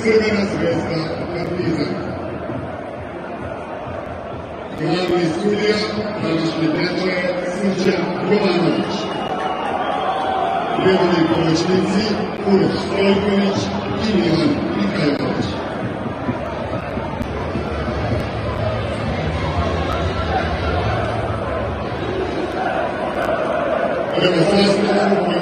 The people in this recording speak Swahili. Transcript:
Crvena zvezda Partizan. Glavni sudija današnje predstave Srđan Jovanović. Prirodni pomoćnici Uroš Stojković i Milan Mihajlović. Prema sastavu